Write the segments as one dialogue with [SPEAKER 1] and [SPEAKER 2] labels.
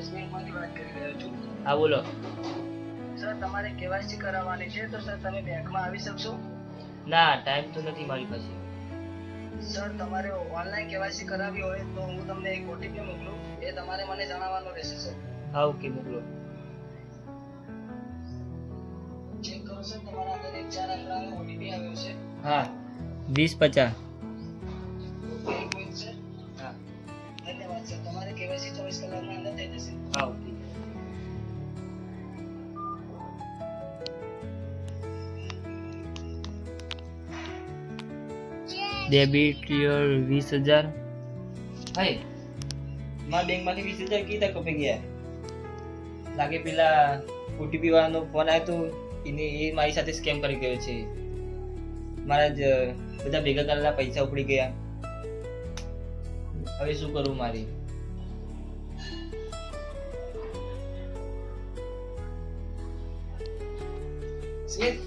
[SPEAKER 1] Yes બેંકમાંથી વાત કરી રહ્યો છું.
[SPEAKER 2] હા બોલો.
[SPEAKER 1] સર તમારે કેવાયસી કરાવવાની છે તો સર તમે બેંકમાં આવી શકશો?
[SPEAKER 2] ના, ટાઈમ તો નથી મારી પાસે.
[SPEAKER 1] સર તમારે ઓનલાઈન કેવાયસી કરાવવી હોય તો હું તમને એક ઓટીપી મોકલું, એ તમારે મને જણાવવાનું રહેશે સર.
[SPEAKER 2] હા ઓકે, મોકલો.
[SPEAKER 1] ચેક કરો સર, તમારા અંદર એક 4 અંકનો ઓટીપી આવ્યો છે.
[SPEAKER 2] હા, 2050.
[SPEAKER 1] ઓકે, એક મિનિટ સર.
[SPEAKER 2] હા.
[SPEAKER 1] ધન્યવાદ સર, તમારે કેવાયસી 24 કલાકની અંદર થઈ જશે.
[SPEAKER 2] હા ઓકે. Debit your 20,000. હાય, મારા બેંકમાંથી 20,000 કીધા કપાઈ ગયા. લાગે પેલા ઓટીપી વાળાનો ફોન આવ્યો તો એ મારી સાથે સ્કેમ કરી ગયો છે. મારા જ બધા ભેગા કરેલા પૈસા ઉપડી ગયા. હવે શું કરું મારી?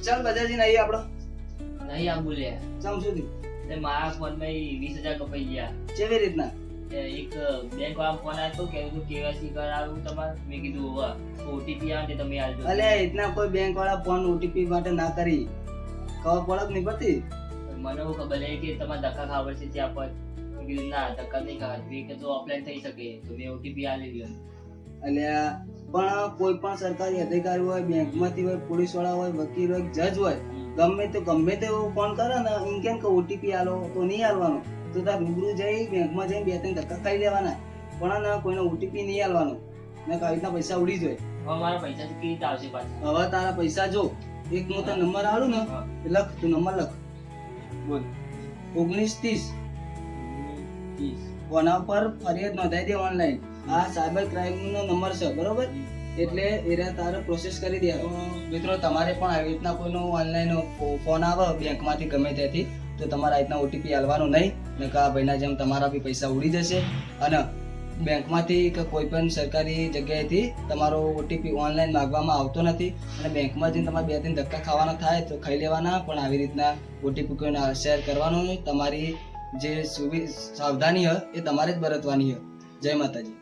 [SPEAKER 1] ચાલ બજાજી નહીં આપણો
[SPEAKER 2] નહીં આ બોલ્યા.
[SPEAKER 1] ચમ સુધી
[SPEAKER 2] એટલે મારા ફોનમાં 20,000 કપાઈ ગયા.
[SPEAKER 1] કેવી રીતના?
[SPEAKER 2] એક બેંક વાળા ફોન આવ્યો કે કેવાયસી કરાવું તમારે. મેં કીધું હોવા ઓટીપી આવે તે તમે આલજો.
[SPEAKER 1] અલ્યા ઇતના કોઈ બેંક વાળા ફોન ઓટીપી માટે ના કરી, ખબર પડક નહીં પડતી.
[SPEAKER 2] મને એવું ખબર છે કે તમારે ધક્કા ખાવા પડશે ત્યાં પર. મેં કીધું ના, ધક્કા નહીં ખાવા, કે તો ઓફલાઈન થઈ શકે તો મેં ઓટીપી આલી દીધો.
[SPEAKER 1] અલ્યા પણ કોઈ પણ સરકારી અધિકારી હોય, બેંકમાંથી હોય, પોલીસ વાળા હોય, વકીલ હોય, જજ હોય, ગમે તે ફોન કરે ને એમ કેમ કે ઓટીપી આલો તો નહીં આલવાનો. તો તાર રૂબરૂ જઈ બેંકમાં જઈને 2-3 ધક્કા ખાઈ લેવાના, પણ ના કોઈને ઓટીપી નહીં આલવાનો ને આવી રીતના પૈસા ઉડી જાય.
[SPEAKER 2] હવે મારા પૈસા કેવી રીતે આવશે પાછા?
[SPEAKER 1] હવે તારા પૈસા જો, એક હું તને નંબર આલું ને એ લખ, તું નંબર લખ.
[SPEAKER 2] બોલ.
[SPEAKER 1] 1930 કોના પર ફરિયાદ નોંધાઈ દે ઓનલાઈન. આ સાયબર ક્રાઇમ નો નંબર છે, બરોબર? એટલે એરા તારે પ્રોસેસ કરી દે. મિત્રો તમારે પણ આવી રીતના કોઈનો ઓનલાઈન ફોન આવે બેંકમાંથી ગમે ત્યાંથી, તો તમારે આ રીતના ઓટીપી આલવાનું નહીં, ને કે આ ભાઈના જેમ તમારા બી પૈસા ઉડી જશે. અને બેંકમાંથી કે કોઈ પણ સરકારી જગ્યાએથી તમારો ઓટીપી ઓનલાઈન માગવામાં આવતો નથી. અને બેંકમાં જઈને તમારે 2-3 ધક્કા ખાવાના થાય તો ખાઈ લેવાના, પણ આવી રીતના ઓટીપી કોઈને શેર કરવાનો નહીં. તમારી જે સાવધાની હોય એ તમારે જ બરતવાની હોય. જય માતાજી.